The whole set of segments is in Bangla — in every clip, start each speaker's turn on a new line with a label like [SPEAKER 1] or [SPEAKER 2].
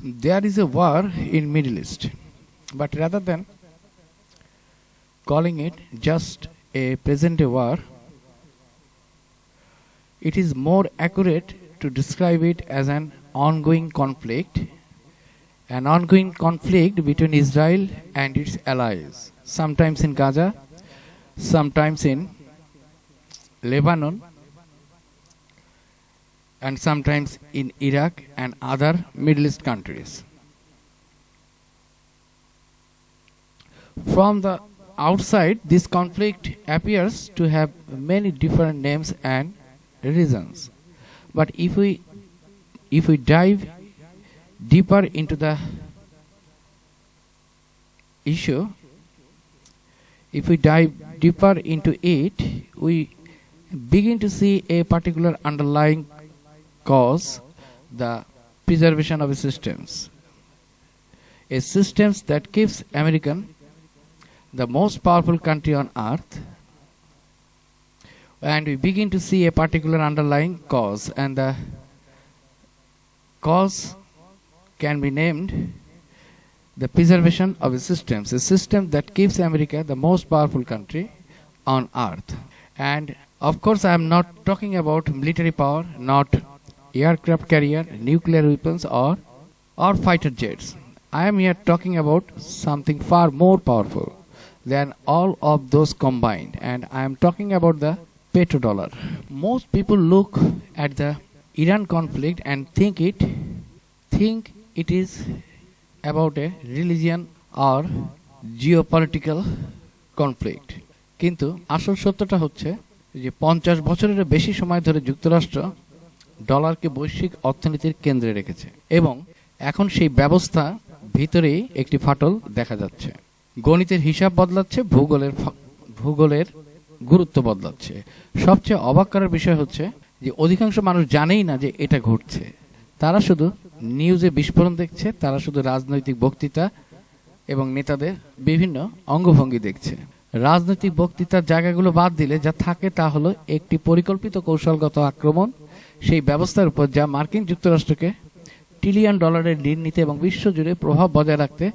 [SPEAKER 1] There is a war in Middle East, but rather than calling it just a present-day war, it is more accurate to describe it as an ongoing conflict between Israel and its allies, sometimes in Gaza, sometimes in Lebanon, and sometimes in Iraq and other Middle East countries. From the outside, this conflict appears to have many different names and reasons. But if we dive deeper into the issue, we begin to see a particular underlying cause, the preservation of systems. A systems that keeps America the most powerful country on earth, and we begin to see a particular underlying cause, and the cause can be named the preservation of a system that keeps America the most powerful country on earth. And of course, I am not talking about military power, not aircraft carrier, nuclear weapons, or fighter jets. I am here talking about something far more powerful than all of those combined, and I am talking about the petrodollar. Most people look at the Iran conflict and think it is about a religion or geopolitical conflict. কিন্তু আসল সত্যটা হচ্ছে যে 50 বছরের বেশি সময় ধরে যুক্তরাষ্ট্র ডলারকে বৈশ্বিক অর্থনীতির কেন্দ্রে রেখেছে, এবং এখন সেই ব্যবস্থা ভিতরেই একটি ফাটল দেখা যাচ্ছে। গণিতের হিসাব বদলাচ্ছে, ভূগোলের গুরুত্ব বদলাচ্ছে। সবচেয়ে অবাক করার বিষয় হচ্ছে যে অধিকাংশ মানুষ জানেই না যে এটা ঘটছে। তারা শুধু নিউজে বিস্ফোরণ দেখছে, তারা শুধু রাজনৈতিক বক্তৃতা এবং নেতাদের বিভিন্ন অঙ্গভঙ্গি দেখছে। রাজনৈতিক বক্তৃতার জায়গাগুলো বাদ দিলে যা থাকে তা হলো একটি পরিকল্পিত কৌশলগত আক্রমণ সেই ব্যবস্থার উপর, যা মার্কিন যুক্তরাষ্ট্রকে ট্রিলিয়ন ডলারের ঋণ নিতে এবং বিশ্বজুড়ে প্রভাব বজায় রাখতে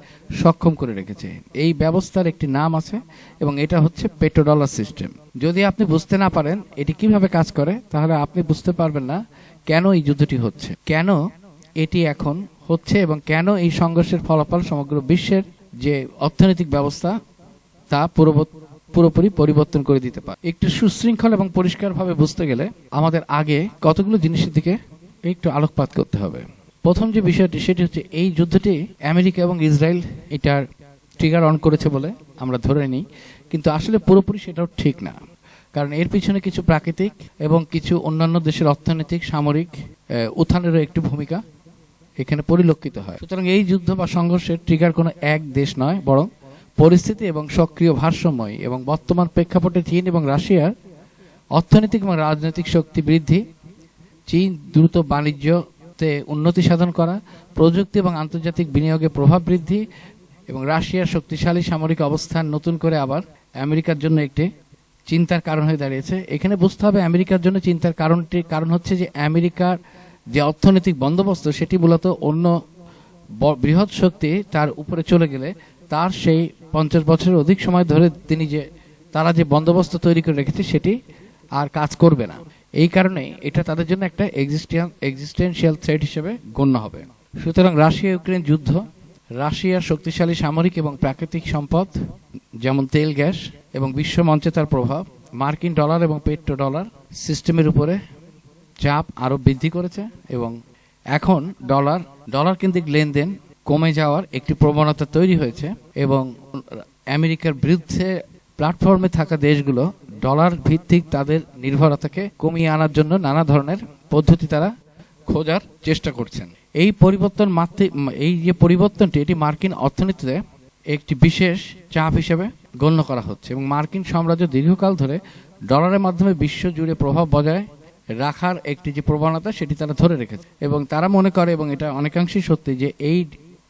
[SPEAKER 1] সক্ষম করে রেখেছে। এই ব্যবস্থার একটি নাম আছে এবং এটা হচ্ছে পেট্রোডলার সিস্টেম। যদি আপনি বুঝতে না পারেন এটি কিভাবে কাজ করে, তাহলে আপনি বুঝতে পারবেন না কেন এই যুদ্ধটি হচ্ছে, কেন এটি এখন হচ্ছে, এবং কেন এই সংঘর্ষের ফলাফল সমগ্র বিশ্বের যে অর্থনৈতিক ব্যবস্থা তা পুরোপুরি পরিবর্তন করে দিতে পারে। একটু সুশৃঙ্খল এবং পরিষ্কারভাবে বুঝতে গেলে আমাদের আগে কতগুলো জিনিসের দিকে একটু আলোকপাত করতে হবে। প্রথম যে বিষয়টি সেটি হচ্ছে এই যুদ্ধটি আমেরিকা এবং ইসরায়েল এটার ট্রিগার অন করেছে বলে আমরা ধরে নিই, কিন্তু আসলে পুরোপুরি সেটাও ঠিক না। কারণ এর পিছনে কিছু প্রাকৃতিক এবং কিছু অন্যান্য দেশের অর্থনৈতিক সামরিক উত্থানেরও একটি ভূমিকা এখানে পরিলক্ষিত হয়। সুতরাং এই যুদ্ধ বা সংঘর্ষের ট্রিগার কোনো এক দেশ নয়, বরং পরিস্থিতি এবং সক্রিয় ভারসাম্য এবং বর্তমান প্রেক্ষাপটে চীন এবং রাশিয়ার অর্থনৈতিক এবং রাজনৈতিক শক্তি বৃদ্ধি, চীন দ্রুত বাণিজ্যতে উন্নতি সাধন করা, প্রযুক্তি এবং আন্তর্জাতিক বিনিয়োগে প্রভাব বৃদ্ধি এবং রাশিয়ার শক্তিশালী সামরিক অবস্থান নতুন করে আবার আমেরিকার জন্য একটি চিন্তার কারণ হয়ে দাঁড়িয়েছে। এখানে বুঝতে হবে আমেরিকার জন্য চিন্তার কারণ হচ্ছে যে আমেরিকার যে অর্থনৈতিক বন্দোবস্ত সেটি মূলত অন্য বৃহৎ শক্তি তার উপরে চলে গেলে তার সেই 50 বছরের অধিক সময় ধরে তারা যে বন্দোবস্ত তৈরি করে রেখেছে সেটি আর কাজ করবে না। এই কারণে এটা তাদের জন্য একটা এক্সিস্টেন্সিয়াল থ্রেট হিসেবে গণ্য হবে। সুতরাং রাশিয়া ইউক্রেন যুদ্ধ, রাশিয়ার শক্তিশালী সামরিক এবং প্রাকৃতিক সম্পদ যেমন তেল, গ্যাস এবং বিশ্ব মঞ্চে তার প্রভাব মার্কিন ডলার এবং পেট্রোডলার সিস্টেমের উপরে চাপ আরো বৃদ্ধি করেছে, এবং এখন ডলার কেন্দ্রিক লেনদেন কমে যাওয়ার একটি প্রবণতা তৈরি হয়েছে, এবং আমেরিকার বিরুদ্ধে প্ল্যাটফর্মে থাকা দেশগুলো ডলার ভিত্তিক তাদের নির্ভরতাকে কমিয়ে আনার জন্য নানা ধরনের পদ্ধতি তারা খোঁজার চেষ্টা করছেন। এই যে পরিবর্তনটি এটি মার্কিন অর্থনীতিতে একটি বিশেষ চাপ হিসেবে গণ্য করা হচ্ছে, এবং মার্কিন সাম্রাজ্য দীর্ঘকাল ধরে ডলারের মাধ্যমে বিশ্ব জুড়ে প্রভাব বজায় রাখার একটি যে প্রবণতা সেটি তারা ধরে রেখেছে, এবং তারা মনে করে, এবং এটা অনেকাংশেই সত্যি, যে এই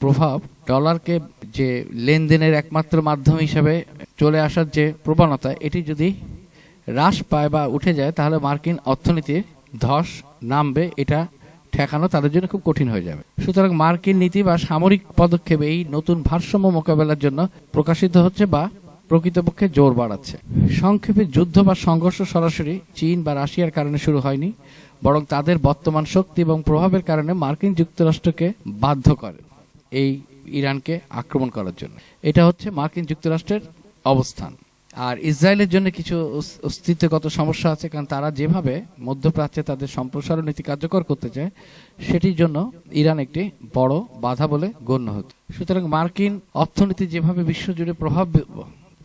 [SPEAKER 1] প্রভাব ডলারকে যে লেনদেনের একমাত্র মাধ্যম হিসেবে চলে আসার যে প্রবণতা এটি যদি হ্রাস পায় বা উঠে যায় তাহলে মার্কিন অর্থনীতির ধস নামবে, এটা ঠেকানো তাদের জন্য খুব কঠিন হয়ে যাবে। সুতরাং মার্কিন নীতি বা সামরিক পদক্ষেপ এই নতুন ভারসাম্য মোকাবেলার জন্য প্রকাশিত হচ্ছে বা প্রকৃতপক্ষে জোর বাড়াচ্ছে। সংক্ষেপে, যুদ্ধ বা সংঘর্ষ সরাসরি চীন বা রাশিয়ার কারণে শুরু হয়নি, বরং তাদের বর্তমান শক্তি এবং প্রভাবের কারণে মার্কিন যুক্তরাষ্ট্রকে বাধ্য করে এই ইরানকে আক্রমণ করার জন্য। এটা হচ্ছে মার্কিন যুক্তরাষ্ট্রের অবস্থান। আর ইসরায়েলের জন্য কিছু অস্তিত্বগত সমস্যা আছে, কারণ তারা যেভাবে মধ্যপ্রাচ্যে তাদের সম্প্রসারণ নীতি কার্যকর করতে চায় সেটির জন্য ইরান একটি বড় বাধা বলে গণ্য হতো। সুতরাং মার্কিন অর্থনীতি যেভাবে বিশ্বজুড়ে প্রভাব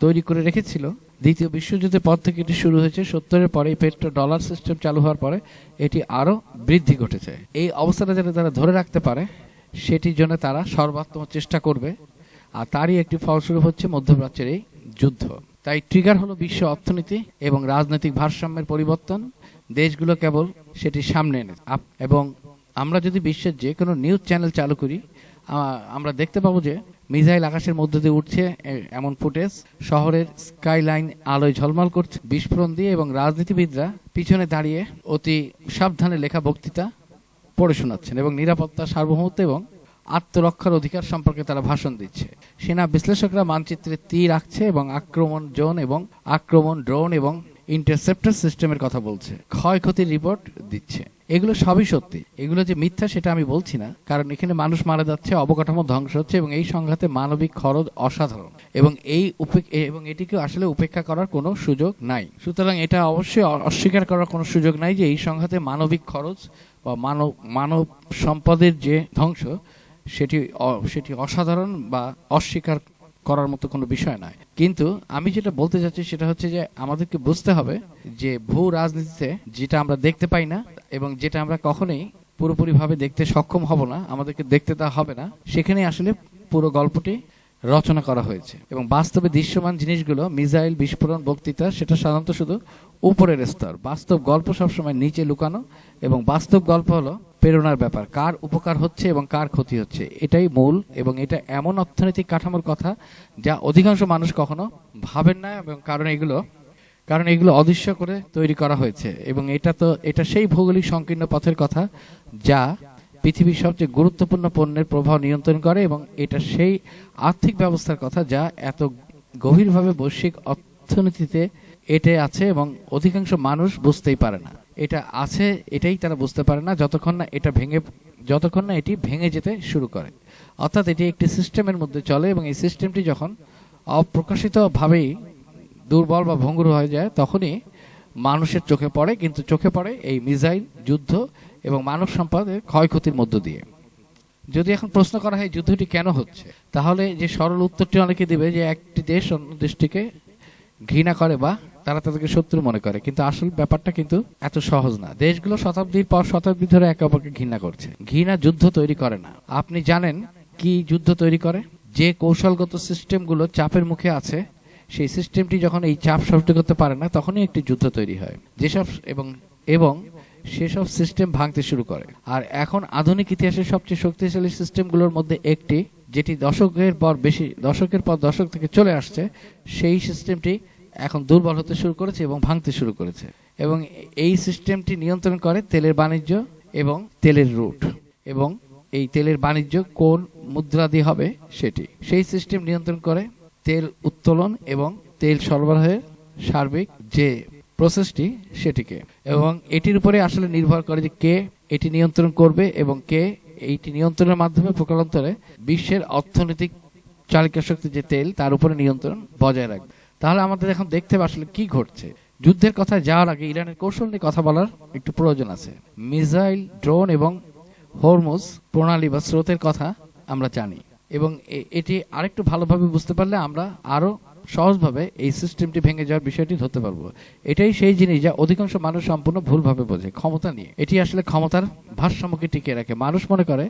[SPEAKER 1] তৈরি করে রেখেছিল, দ্বিতীয় বিশ্বযুদ্ধের পর থেকে এটি শুরু হয়েছে। 70-এর পরে এই পেট্রো ডলার সিস্টেম চালু হওয়ার পরে এটি আরো বৃদ্ধি ঘটেছে। এই অবস্থাটা যাতে তারা ধরে রাখতে পারে সেটির জন্য তারা সর্বাত্মক চেষ্টা করবে, আর তারই একটি ফলস্বরূপ হচ্ছে মধ্যপ্রাচ্যের এই যুদ্ধ। তাই ট্রিগার হলো বিশ্ব অর্থনীতি এবং রাজনৈতিক ভারসাম্যের পরিবর্তন। দেশগুলো কেবল সেটি সামনে এনে, এবং আমরা যদি বিশ্বের যে কোনো নিউজ চ্যানেল চালু করি আমরা দেখতে পাবো যে মিসাইল আকাশের মধ্য দিয়ে উঠছে এমন ফুটেজ, শহরের স্কাইলাইন আলোয় ঝলমল করছে বিস্ফোরণ দিয়ে, এবং রাজনীতিবিদরা পিছনে দাঁড়িয়ে অতি সাবধানে লেখা বক্তৃতা পড়ে শোনাচ্ছেন এবং নিরাপত্তা, সার্বভৌমত্ব এবং আত্মরক্ষার অধিকার সম্পর্কে তারা ভাষণ দিচ্ছে। সেনা বিশ্লেষকরা মানচিত্রে তীর আঁকছে এবং আক্রমণ জোন এবং আক্রমণ ড্রোন এবং ইন্টারসেপ্টর সিস্টেমের কথা বলছে, ক্ষয়ক্ষতির রিপোর্ট দিচ্ছে। এগুলো সবই সত্যি, এগুলো যে মিথ্যা সেটা আমি বলছি না, কারণ এখানে মানুষ মারা যাচ্ছে, অবকাঠামো ধ্বংস হচ্ছে, এবং এই সংঘাতে মানবিক খরচ অসাধারণ, এবং এটিকে আসলে উপেক্ষা করার কোনো সুযোগ নাই। সুতরাং এটা অবশ্যই অস্বীকার করার কোনো সুযোগ নাই যে এই সংঘাতে মানবিক খরচ বা মানব সম্পদের যে ধ্বংস সেটি অসাধারণ বা অস্বীকার করার মতো কোনো বিষয় নয়। কিন্তু আমি যেটা বলতে চাচ্ছি সেটা হচ্ছে যে আমাদেরকে বুঝতে হবে যে ভূ রাজনীতিতে যেটা আমরা দেখতে পাই না এবং যেটা আমরা কখনোই পুরোপুরিভাবে দেখতে সক্ষম হব না, আমাদেরকে দেখতে দেওয়া হবে না, সেখানে আসলে পুরো গল্পটি রচনা করা হয়েছে। এবং বাস্তবে দৃশ্যমান জিনিসগুলো, মিসাইল বিস্ফোরণ, বক্তৃতা, সেটা সাধারণত শুধু উপরের স্তর। বাস্তব গল্প সবসময় নিচে লুকানো, এবং বাস্তব গল্প হলো প্রেরণার ব্যাপার, কার উপকার হচ্ছে এবং কার ক্ষতি হচ্ছে, এটাই মূল। এবং এটা এমন অর্থনৈতিক কাঠামোর কথা যা অধিকাংশ মানুষ কখনো ভাবেন না, এবং কারণ এগুলো অদৃশ্য করে তৈরি করা হয়েছে। এবং এটা সেই ভৌগোলিক সংকীর্ণ পথের কথা যা পৃথিবীর সবচেয়ে গুরুত্বপূর্ণ পণ্যের প্রভাব নিয়ন্ত্রণ করে, এবং এটা সেই আর্থিক ব্যবস্থার কথা যা এত গভীরভাবে বৈশ্বিক অর্থনীতিতে এটা আছে, এবং অধিকাংশ মানুষ বুঝতেই পারে না এটা আছে। এটাই তারা বুঝতে পারে না যতক্ষণ না এটি ভেঙে যেতে শুরু করে। অর্থাৎ এটি একটি সিস্টেমের মধ্যে চলে, এবং এই সিস্টেমটি যখন অপ্রকাশিতভাবেই দুর্বল বা ভঙ্গুর হয়ে যায় তখনই মানুষের চোখে পড়ে, কিন্তু চোখে পড়ে এই মিসাইল, যুদ্ধ এবং মানব সম্পদের ক্ষয়ক্ষতির মধ্য দিয়ে। যদি এখন প্রশ্ন করা হয় যুদ্ধটি কেন হচ্ছে, তাহলে যে সরল উত্তরটি অনেকে দিবে যে একটি দেশ অন্য দেশটিকে ঘৃণা করে বা তারা তাদেরকে শত্রু মনে করে, কিন্তু আসল ব্যাপারটা কিন্তু এত সহজ না। দেশগুলো শতাব্দীর পর শতাব্দী ধরে একে অপরকে ঘৃণা করছে। ঘৃণা যুদ্ধ তৈরি করে না। আপনি জানেন কি যুদ্ধ তৈরি করে? যে কৌশলগত সিস্টেমগুলো চাপের মুখে আছে, সেই সিস্টেমটি যখন এই চাপ সহ্য করতে পারে না তখনই একটি যুদ্ধ তৈরি হয়, যেসব এবং সেসব সিস্টেম ভাঙতে শুরু করে। আর এখন আধুনিক ইতিহাসের সবচেয়ে শক্তিশালী সিস্টেমগুলোর মধ্যে একটি, যেটি দশকের পর দশক থেকে চলে আসছে, সেই সিস্টেমটি এখন দুর্বল হতে শুরু করেছে এবং ভাঙতে শুরু করেছে। এবং এই সিস্টেমটি নিয়ন্ত্রণ করে তেলের বাণিজ্য এবং তেলের রুট, এবং এই তেলের বাণিজ্য কোন মুদ্রা দিয়ে হবে সেটি। সেই সিস্টেম নিয়ন্ত্রণ করে তেল উত্তোলন এবং তেল সরবরাহের সার্বিক যে প্রসেসটি সেটিকে, এবং এটির উপরে আসলে নির্ভর করে যে কে এটি নিয়ন্ত্রণ করবে এবং কে এইটি নিয়ন্ত্রণের মাধ্যমে প্রকারান্তরে বিশ্বের অর্থনৈতিক চালিকা শক্তি যে তেল তার উপরে নিয়ন্ত্রণ বজায় রাখবে। তাহলে আমাদের এখন দেখতে হবে আসলে কি ঘটছে। যুদ্ধের কথা যাওয়ার আগে ইরানের কৌশল নিয়ে কথা বলার একটু প্রয়োজন আছে। মিসাইল, ড্রোন এবং হরমুজ প্রণালী বা স্রোতের কথা আমরা জানি, এবং এটি আরেকটু ভালোভাবে বুঝতে পারলে আমরা আরো সহজভাবে এই সিস্টেমটি ভেঙে যাওয়ার বিষয়টি ধরতে পারবো। এটাই সেই জিনিস যা অধিকাংশ মানুষ সম্পূর্ণ ভুলভাবে বোঝে। ক্ষমতা নিয়ে এটি আসলে ক্ষমতার ভারসাম্যকে টিকিয়ে রাখে। মানুষ মনে করে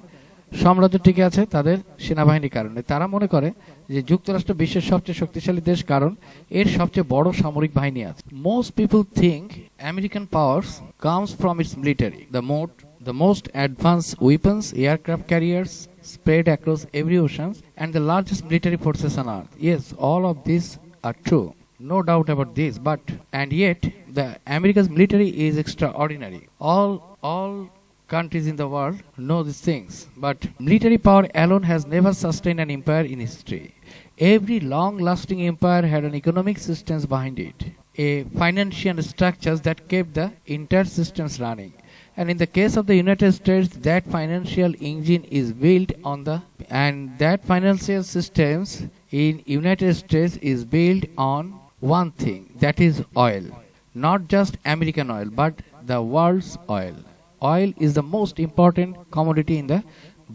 [SPEAKER 1] সাম্রাজ্য টিকে আছে তাদের সেনাবাহিনীর কারণে। তারা মনে করে যে যুক্তরাষ্ট্র বিশ্বের সবচেয়ে শক্তিশালী দেশ কারণ এর সবচেয়ে বড় সামরিক বাহিনী আছে। Most people think American powers comes from its military, the most advanced weapons, aircraft carriers spread across every ocean, and the largest military forces on earth. Yes, all of these are true, no doubt about this, and yet the America's military is extraordinary. All countries in the world know these things. But military power alone has never sustained an empire in history. Every long-lasting empire had an economic systems behind it, a financial structures that kept the entire systems running. And in the case of the United States, that financial engine is built on that financial systems in United States is built on one thing, that is oil. Not just American oil, but the world's oil. Oil is the most important commodity in the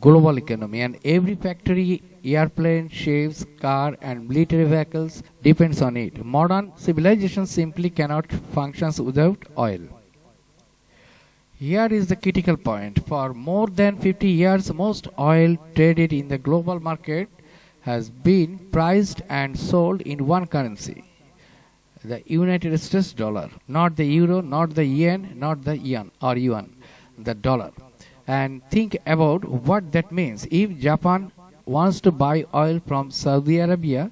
[SPEAKER 1] global economy, and every factory, airplane, ships, car, and military vehicles depends on it. Modern civilization simply cannot function without oil. Here is the critical point. For more than 50 years, most oil traded in the global market has been priced and sold in one currency, the United States dollar, not the euro, not the yen, not the yuan, the dollar. And think about what that means. If Japan wants to buy oil from Saudi Arabia,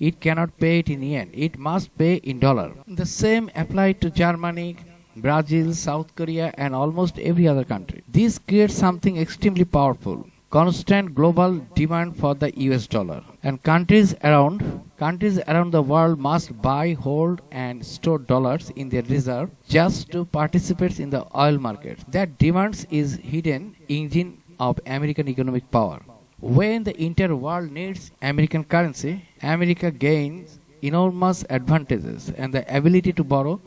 [SPEAKER 1] it cannot pay it in yen. It must pay in dollar. The same applied to Germany, Brazil, South Korea, and almost every other country. This creates something extremely powerful. Constant global demand for the US dollar, and countries around the world must buy, hold, and store dollars in their reserve just to participate in the oil market. That demand is hidden engine of American economic power. When the entire world needs American currency, America gains enormous advantages and the ability to borrow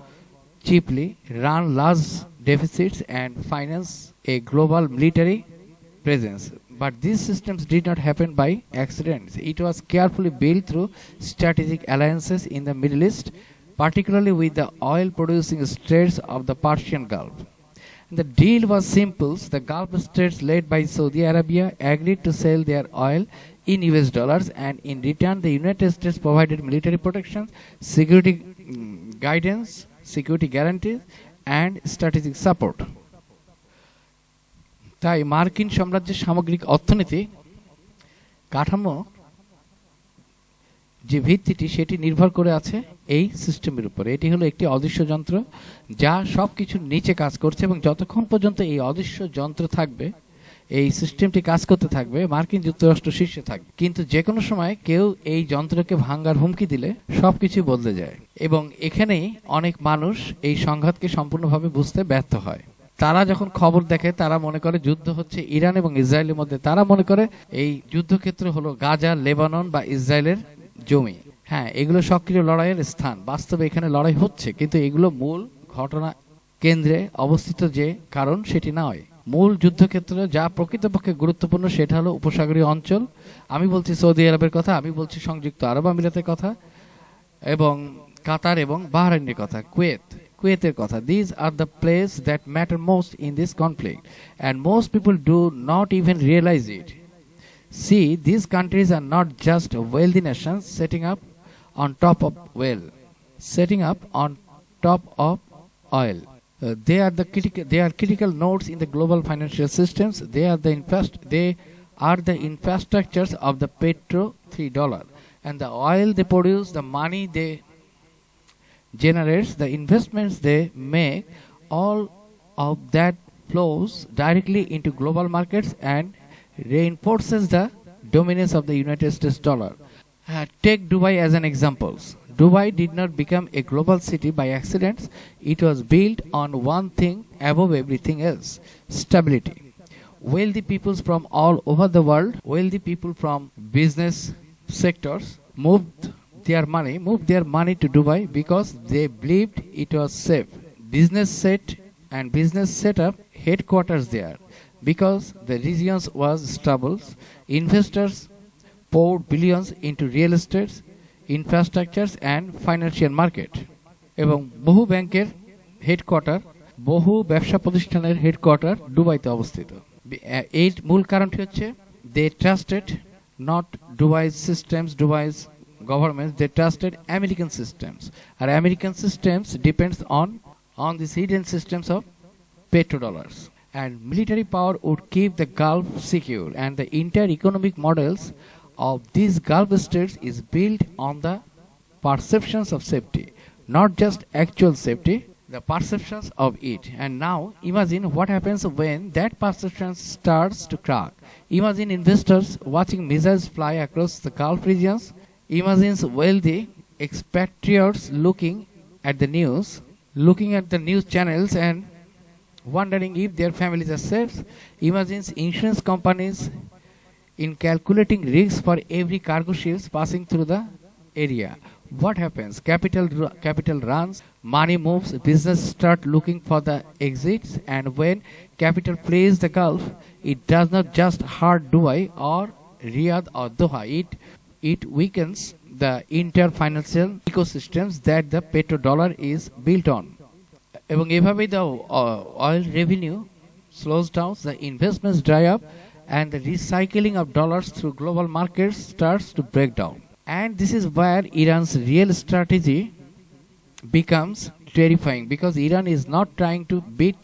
[SPEAKER 1] cheaply, run large deficits, and finance a global military presence. But these systems did not happen by accident. It was carefully built through strategic alliances in the Middle East, particularly with the oil-producing states of the Persian Gulf. The deal was simple. The Gulf states led by Saudi Arabia agreed to sell their oil in US dollars, and in return the United States provided military protection, security guidance, security guarantees, and strategic support. তাই মার্কিন সাম্রাজ্যের সামগ্রিক অর্থনীতি কাঠামো যে ভিত্তিটি সেটি নির্ভর করে আছে এই সিস্টেমের উপর। এটি হলো একটি অদৃশ্য যন্ত্র যা সবকিছুর নিচে কাজ করছে, এবং যতক্ষণ পর্যন্ত এই অদৃশ্য যন্ত্র থাকবে, এই সিস্টেমটি কাজ করতে থাকবে, মার্কিন যুক্তরাষ্ট্র শীর্ষে থাকবে। কিন্তু যে কোনো সময় কেউ এই যন্ত্রকে ভাঙার হুমকি দিলে সবকিছু বদলে যায়, এবং এখানেই অনেক মানুষ এই সংঘাতকে সম্পূর্ণভাবে বুঝতে ব্যর্থ হয়। তারা যখন খবর দেখে তারা মনে করে যুদ্ধ হচ্ছে ইরান এবং ইসরায়েলের মধ্যে। তারা মনে করে এই যুদ্ধক্ষেত্র হলো গাজা, লেবানন বা ইসরায়েলের জমি। হ্যাঁ, এগুলো সক্রিয় লড়াইয়ের স্থান। বাস্তবে এখানে লড়াই হচ্ছে, কিন্তু এগুলো মূল ঘটনা কেন্দ্রে অবস্থিত যে কারণ সেটি নয়। মূল যুদ্ধক্ষেত্র যা প্রকৃতপক্ষে গুরুত্বপূর্ণ সেটা হলো উপসাগরীয় অঞ্চল। আমি বলছি সৌদি আরবের কথা, আমি বলছি সংযুক্ত আরব আমিরাতের কথা, এবং কাতার এবং বাহরাইনের কথা, কুয়েতের কথা। These are the places that matter most in this conflict, and most people do not even realize it. See, these countries are not just wealthy nations setting up on top of oil. They are critical nodes in the global financial systems. They are the infrastructures of the petro $3, and the oil they produce, the money they generates, the investments they make, all of that flows directly into global markets and reinforces the dominance of the United States dollar. Take Dubai as an example. Dubai did not become a global city by accident. It was built on one thing above everything else: stability. Wealthy people from all over the world, wealthy people from business sectors moved their money to Dubai because they believed it was safe. Business set up headquarters there because the region was stable. Investors poured billions into real estate, infrastructures and financial market. এবং বহু ব্যাংকের হেডকোয়ার্টার, বহু ব্যবসা প্রতিষ্ঠানের হেডকোয়ার্টার দুবাইতে অবস্থিত। এর মূল কারণটি হচ্ছে they trusted not Dubai's systems, Dubai's governments, they trusted American systems. Our American systems depends on these hidden systems of petrodollars. And military power would keep the Gulf secure, and the entire economic models of these Gulf states is built on the perceptions of safety, not just actual safety. the perceptions of it. And now imagine what happens when that perception starts to crack. Imagine investors watching missiles fly across the Gulf regions. Imagine wealthy expatriates looking at the news channels and wondering if their families are safe. Imagine insurance companies in calculating risks for every cargo ships passing through the area. What happens? Capital runs, money moves, business start looking for the exits, and when capital flees the Gulf, it does not just hurt Dubai or Riyadh or Doha. It weakens the entire financial ecosystems that the petrodollar is built on. এবং এভাবেই the oil revenue slows down, the investments dry up, and the recycling of dollars through global markets starts to break down. And this is where Iran's real strategy becomes terrifying, because Iran is not trying to beat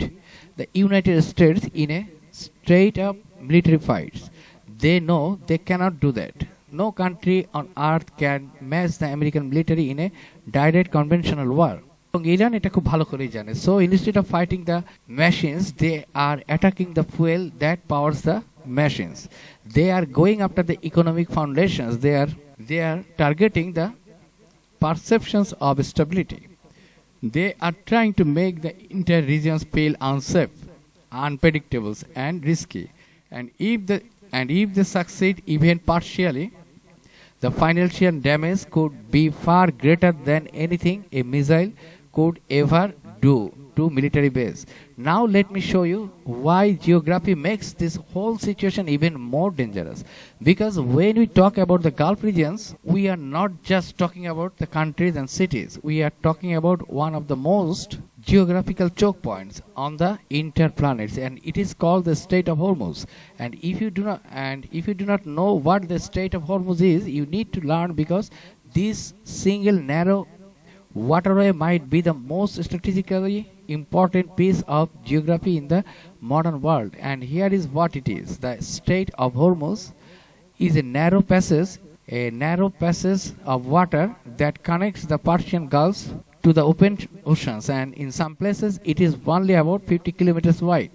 [SPEAKER 1] the United States in a straight up military fight. They know they cannot do that. No country on earth can match the American military in a direct conventional war. Iran এটা খুব ভালো করেই জানে. So instead of fighting the machines, they are attacking the fuel that powers the machines. They are going after the economic foundations. They are targeting the perceptions of stability. They are trying to make the entire regions feel unsafe, unpredictable, and risky. And if they succeed even partially, the financial damage could be far greater than anything a missile could ever do to military base. Now let me show you why geography makes this whole situation even more dangerous. Because when we talk about the Gulf regions, we are not just talking about the countries and cities. We are talking about one of the most geographical choke points on the entire planets, and it is called the Strait of Hormuz. And if you do not know what the Strait of Hormuz is, you need to learn, because this single narrow waterway might be the most strategically important piece of geography in the modern world. And here is what it is. The Strait of Hormuz is a narrow passage of water that connects the Persian Gulf to the open oceans, and in some places it is only about 50 kilometers wide,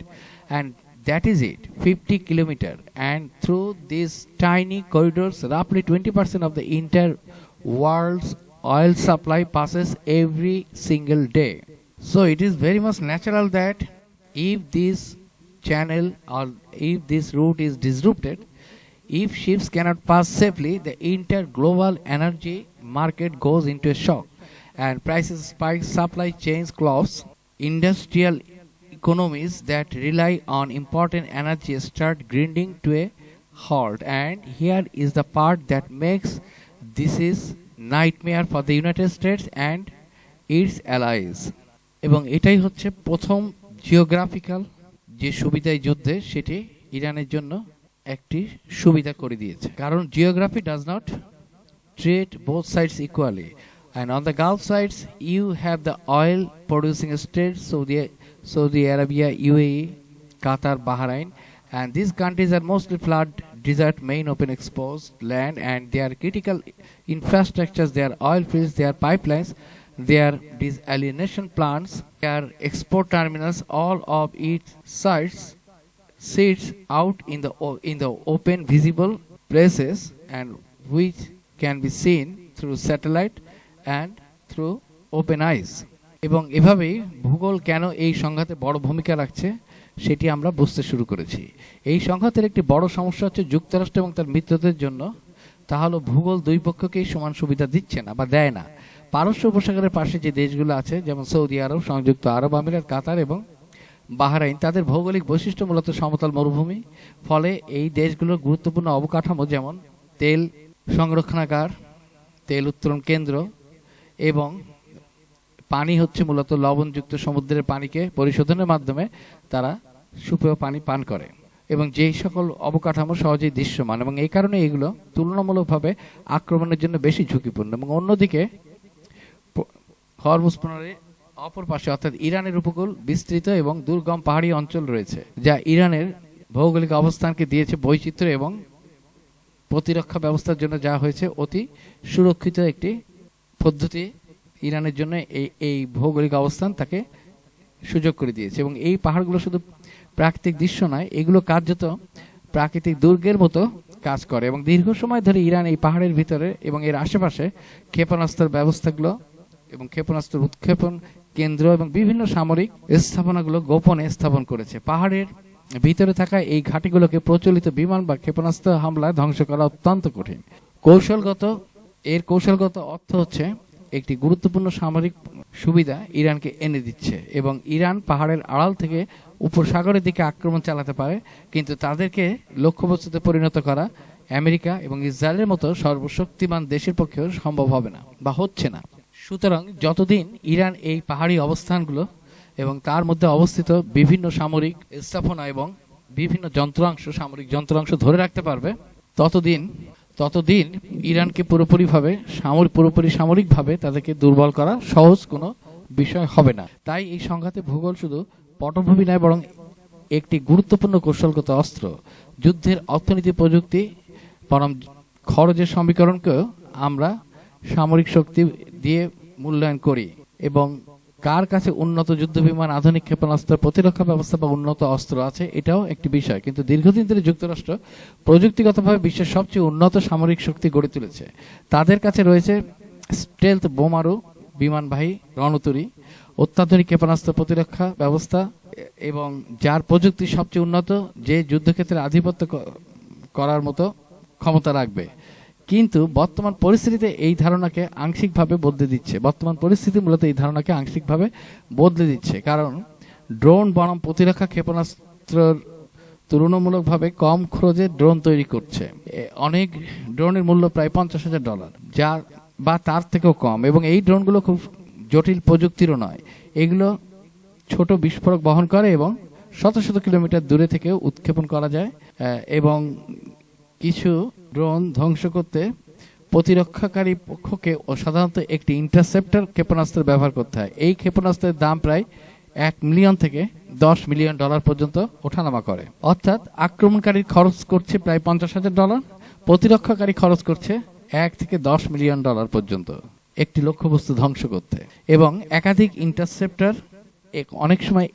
[SPEAKER 1] and that is it, 50 kilometers. And through these tiny corridors, roughly 20% of the entire world's oil supply passes every single day. So it is very much natural that if this channel or if this route is disrupted, if ships cannot pass safely, the entire global energy market goes into a shock, and prices spike, supply chains collapse, industrial economies that rely on important energy start grinding to a halt. And here is the part that makes this is nightmare for the United States and its allies. এবং এটাই হচ্ছে প্রথম জিওগ্রাফিক্যাল যে সুবিধা যুদ্ধে, সেটি ইরানের জন্য একটি সুবিধা করে দিয়েছে, কারণ geography does not treat both sides equally. And on the Gulf sides, you have the oil producing states, Saudi Arabia, UAE, Qatar, Bahrain, and these countries are mostly flat, desert, main open exposed land, and they are critical infrastructures. They are oil fields, they are pipelines, they are desalination plants, they are export terminals. All of its sites sits out in the open, visible places, and which can be seen through satellite and through open eyes. এবং এভাবেই ভূগোল কেন এই সংঘাতে বড় ভূমিকা রাখছে সেটি আমরা বুঝতে শুরু করেছি. এই সংঘাতের একটি বড় সমস্যা হচ্ছে যুক্তরাষ্ট্র এবং তার মিত্রদের জন্য, তা হলো ভূগোল দুই পক্ষকেই সমান সুবিধা দিচ্ছে না বা দেয় না. পারস্য উপসাগরের পাশে যে দেশগুলো আছে, যেমন সৌদি আরব, সংযুক্ত আরব আমিরাত, কাতার এবং বাহরাইন, তাদের ভৌগোলিক বৈশিষ্ট্য মূলত সমতল মরুভূমি. ফলে এই দেশগুলোর গুরুত্বপূর্ণ অবকাঠামো, যেমন তেল সংরক্ষণাগার, তেল উত্তোলন কেন্দ্র এবং পানি হচ্ছে মূলত লবণযুক্ত সমুদ্রের পানিকে পরিশোধনের মাধ্যমে তারা সুপেয় পানি পান করে, এবং যেই সকল অবকাঠামো সহজেই দৃশ্যমান, এবং এই কারণে এগুলো তুলনামূলকভাবে আক্রমণের জন্য বেশি ঝুঁকিপূর্ণ. এবং অন্যদিকে হরমুজ প্রণালীর অপর পাশে অর্থাৎ ইরানের উপকূল বিস্তৃত এবং দুর্গম পাহাড়ি অঞ্চল রয়েছে, যা ইরানের ভৌগোলিক অবস্থানকে দিয়েছে বৈচিত্র্য এবং প্রতিরক্ষা ব্যবস্থার জন্য যা হয়েছে অতি সুরক্ষিত একটি পদ্ধতি. ইরানের জন্য এই ভৌগোলিক অবস্থান তাকে সুযোগ করে দিয়েছে। এবং এই পাহাড়গুলো শুধু প্রাকৃতিক দৃশ্য নয়, এগুলো কার্যত প্রাকৃতিক দুর্গের মতো কাজ করে। এবং দীর্ঘ সময় ধরে ইরান এই পাহাড়ের ভিতরে এবং এর আশেপাশে ক্ষেপণাস্ত্রের ব্যবস্থাগুলো এবং ক্ষেপণাস্ত্র উৎক্ষেপণ কেন্দ্র এবং বিভিন্ন সামরিক স্থাপনাগুলো গোপনে স্থাপন করেছে। পাহাড়ের ভিতরে থাকা এই ঘাঁটিগুলোকে প্রচলিত বিমান বা ক্ষেপণাস্ত্র হামলায় ধ্বংস করা অত্যন্ত কঠিন। কৌশলগত অর্থ হচ্ছে একটি গুরুত্বপূর্ণ সামরিক সুবিধা ইরানকে এনে দিচ্ছে এবং ইরান পাহাড়ের আড়াল থেকে উপসাগরের দিকে আক্রমণ চালাতে পারে, কিন্তু তাদেরকে লক্ষ্যবস্তুতে পরিণত করা আমেরিকা এবং ইসরায়েলের মতো সর্বশক্তিমান দেশের পক্ষেও সম্ভব হবে না বা হচ্ছে না। সুতরাং যতদিন ইরান এই পাহাড়ি অবস্থানগুলো এবং তার মধ্যে অবস্থিত বিভিন্ন সামরিক স্থাপনা এবং বিভিন্ন সামরিক যন্ত্রাংশ ধরে রাখতে পারবে, ততদিন ইরানকে পুরোপুরি সামরিকভাবে তাদেরকে দুর্বল করা সহজ কোনো বিষয় হবে না। তাই এই সংঘাতে ভূগোল শুধু পটভূমি নয়, বরং একটি গুরুত্বপূর্ণ কৌশলগত অস্ত্র। যুদ্ধের অর্থনীতি প্রযুক্তি বরং খরচের সমীকরণকেও আমরা সামরিক শক্তি দিয়ে মূল্যায়ন করি এবং কার কাছে উন্নত যুদ্ধবিমান, আধুনিক ক্ষেপণাস্ত্র, প্রতিরক্ষা ব্যবস্থা বা উন্নত অস্ত্র আছে, এটাও একটি বিষয়। কিন্তু দীর্ঘদিন ধরে যুক্তরাষ্ট্র প্রযুক্তিগতভাবে বিশ্বের সবচেয়ে উন্নত সামরিক শক্তি গড়ে তুলেছে। তাদের কাছে রয়েছে স্টেলথ বোমারু, বিমানবাহী রণতরী, অত্যাধুনিক ক্ষেপণাস্ত্র প্রতিরক্ষা ব্যবস্থা এবং যার প্রযুক্তি সবচেয়ে উন্নত, যে যুদ্ধক্ষেত্রে আধিপত্য করার মতো ক্ষমতা রাখবে। কিন্তু বর্তমান পরিস্থিতি এই ধারণাকে আংশিকভাবে বদলে দিচ্ছে, কারণ ড্রোন বনাম প্রতিরক্ষা ক্ষেপণাস্ত্রের তুলনামূলকভাবে কম খরচে ড্রোন তৈরি করছে। অনেক ড্রোনের মূল্য প্রায় $50,000 যা বা তার থেকেও কম, এবং এই ড্রোনগুলো খুব জটিল প্রযুক্তিরও নয়। এগুলো ছোট বিস্ফোরক বহন করে এবং শত শত কিলোমিটার দূরে থেকেও উৎক্ষেপণ করা যায়। এবং কিছু ড্রোন ধ্বংস করতে প্রতিরক্ষাকারী পক্ষকে সাধারণত একটি ইন্টারসেপ্টর ক্ষেপণাস্ত্র ব্যবহার করতে হয়। এই ক্ষেপণাস্ত্রের দাম প্রায় $1 মিলিয়ন থেকে $10 মিলিয়ন পর্যন্ত ওঠানামা করে। অর্থাৎ আক্রমণকারী খরচ করছে প্রায় $50,000, প্রতিরক্ষাকারী খরচ করছে $1 থেকে $10 মিলিয়ন পর্যন্ত একটি লক্ষ্যবস্তু ধ্বংস করতে। এবং একাধিক ইন্টারসেপ্টর, অনেক সময়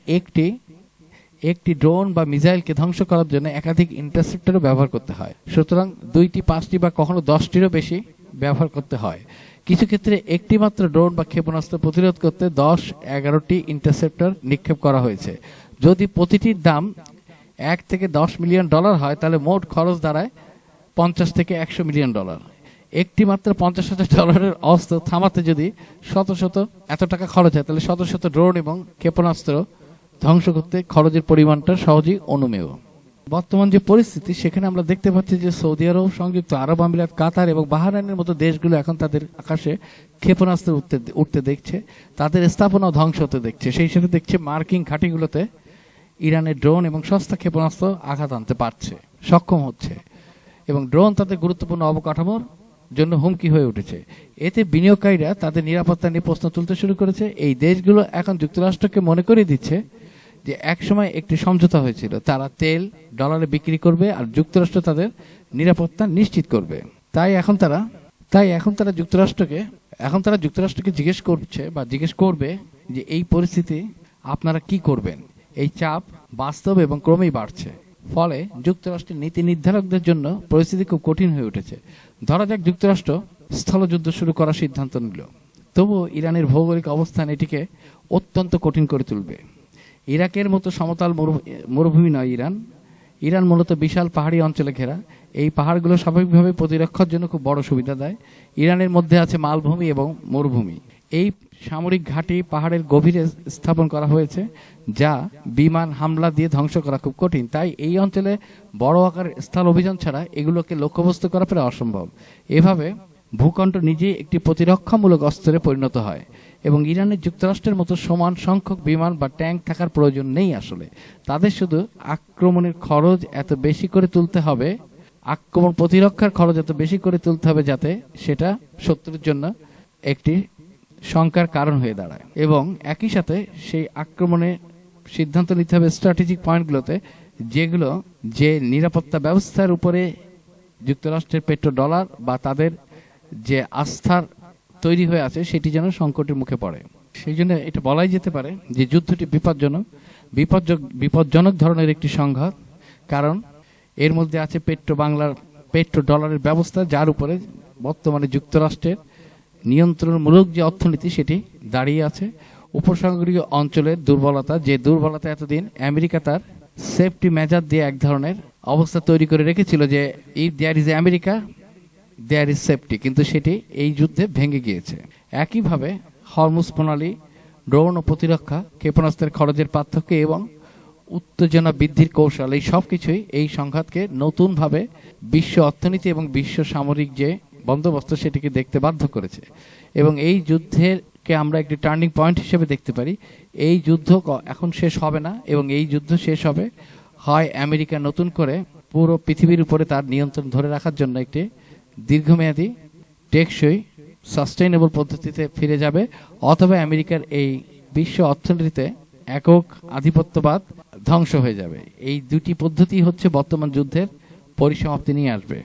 [SPEAKER 1] একটি ড্রোন বা মিসাইলকে ধ্বংস করার জন্য একাধিক ইন্টারসেপ্টরও ব্যবহার করতে হয়। সুতরাং 2টি, 5টি বা কখনো 10টিরও বেশি ব্যবহার করতে হয়। কিছু ক্ষেত্রে একটি মাত্র ড্রোন বা ক্ষেপণাস্ত্র প্রতিরোধ করতে 10-11টি ইন্টারসেপ্টর নিক্ষেপ করা হয়েছে। যদি প্রতিটির দাম $1 থেকে $10 মিলিয়ন হয়, তাহলে মোট খরচ দাঁড়ায় $50 থেকে $100 মিলিয়ন। একটি মাত্র $50,000 অস্ত্র থামাতে যদি এত টাকা খরচ হয়, তাহলে শত শত ড্রোন এবং ক্ষেপণাস্ত্র ধ্বংস করতে খরচের পরিমাণটা সহজেই অনুমেয়। বর্তমান যে পরিস্থিতি, সেখানে আমরা দেখতে পাচ্ছি যে সৌদি আরব, সংযুক্ত আরব আমিরাত, কাতার এবং বাহরাইনের মতো দেশগুলো এখন তাদের আকাশে ক্ষেপণাস্ত্র উঠতে দেখছে, তাদের স্থাপনা ধ্বংস হতে দেখছে। সেই সাথে দেখছে মার্কিন ঘাঁটিগুলোতে ইরানের ড্রোন এবং সস্তা ক্ষেপণাস্ত্র আঘাত আনতে সক্ষম হচ্ছে, এবং ড্রোন তাদের গুরুত্বপূর্ণ অবকাঠামোর জন্য হুমকি হয়ে উঠেছে। এতে বিনিয়োগকারীরা তাদের নিরাপত্তা নিয়ে প্রশ্ন তুলতে শুরু করেছে। এই দেশগুলো এখন যুক্তরাষ্ট্রকে মনে করিয়ে দিচ্ছে যে একসময় একটি সমঝোতা হয়েছিল, তারা তেল ডলারে বিক্রি করবে আর যুক্তরাষ্ট্র তাদের নিরাপত্তা নিশ্চিত করবে। তাই এখন তারা যুক্তরাষ্ট্রকে জিজ্ঞেস করবে যে এই পরিস্থিতি আপনারা কি করবেন। এই চাপ বাস্তব এবং ক্রমেই বাড়ছে, ফলে যুক্তরাষ্ট্রের নীতি নির্ধারকদের জন্য পরিস্থিতি খুব কঠিন হয়ে উঠেছে। ধরা যাক যুক্তরাষ্ট্র স্থলযুদ্ধ শুরু করার সিদ্ধান্ত নিল, তবুও ইরানের ভৌগোলিক অবস্থান এটিকে অত্যন্ত কঠিন করে তুলবে। ইরাকের মতো সমতল মরুভূমি নয় ইরান মূলত বিশাল পাহাড়ি অঞ্চলে ঘেরা। এই পাহাড়গুলো স্বাভাবিকভাবে প্রতিরক্ষার জন্য খুব বড় সুবিধা দেয়। ইরানের মধ্যে আছে মালভূমি এবং মরুভূমি। এই সামরিক ঘাঁটি পাহাড়ের গভীরে স্থাপন করা হয়েছে, যা বিমান হামলা দিয়ে ধ্বংস করা খুব কঠিন। তাই এই অঞ্চলে বড় আকারের স্থল অভিযান ছাড়া এগুলোকে লক্ষ্যবস্তু করা প্রায় অসম্ভব। এভাবে ভূখণ্ড নিজেই একটি প্রতিরক্ষামূলক অস্ত্রে পরিণত হয়, এবং ইরানের যুক্তরাষ্ট্রের মতো সমান সংখ্যক বিমান বা ট্যাঙ্ক থাকার প্রয়োজন নেই। আসলে তাদের শুধু আক্রমণের খরচ এত বেশি করে তুলতে হবে, প্রতিরক্ষার খরচ এত বেশি করে তুলতে হবে যাতে সেটা শত্রুর জন্য একটি শঙ্কার কারণ হয়ে দাঁড়ায়। এবং একই সাথে সেই আক্রমণে সিদ্ধান্ত নিতে হবে স্ট্র্যাটেজিক পয়েন্টগুলোতে, যেগুলো যে নিরাপত্তা ব্যবস্থার উপরে যুক্তরাষ্ট্রের পেট্রোডলার বা তাদের যে আস্থার তৈরি হয়ে আছে সেটি যেন সংকটের মুখে পড়ে। সেই জন্য এটা বলাই যেতে পারে যে যুদ্ধটি বিপজ্জনক ধরনের একটি সংঘাত, কারণ এর মধ্যে আছে পেট্রো ডলারের ব্যবস্থা, যার উপরে বর্তমানে যুক্তরাষ্ট্রের নিয়ন্ত্রণমূলক যে অর্থনীতি সেটি দাঁড়িয়ে আছে। উপসাগরীয় অঞ্চলের দুর্বলতা, যে দুর্বলতা এতদিন আমেরিকা তার সেফটি মেজার দিয়ে এক ধরনের অবস্থা তৈরি করে রেখেছিল যে if there is America there is safety, কিন্তু সেটি এই যুদ্ধে ভেঙে গিয়েছে। একইভাবে হরমুজ প্রণালী, ড্রোন ও প্রতিরক্ষা, ক্ষেপণাস্ত্রের খরচের পার্থক্য এবং উত্তেজনা বৃদ্ধির কৌশল, এই সব কিছুই এই সংঘাতকে নতুনভাবে বিশ্ব অর্থনীতি এবং বিশ্ব সামরিক যে বন্দোবস্ত সেটিকে দেখতে বাধ্য করেছে। এবং এই যুদ্ধেরকে আমরা একটি টার্নিং পয়েন্ট হিসেবে দেখতে পারি। এই যুদ্ধ এখন শেষ হবে না, এবং এই যুদ্ধ শেষ হবে হয় আমেরিকা নতুন করে পুরো পৃথিবীর উপরে তার নিয়ন্ত্রণ ধরে রাখার জন্য একটি দীর্ঘমেয়াদী টেকসই সাস্টেইনেবল পদ্ধতিতে ফিরে যাবে, অথবা আমেরিকার এই বিশ্ব অর্থনীতিতে একক আধিপত্যবাদ ধ্বংস হয়ে যাবে। এই দুটি পদ্ধতি হচ্ছে বর্তমান যুদ্ধের পরিসমাপ্তি নিয়ে আসবে।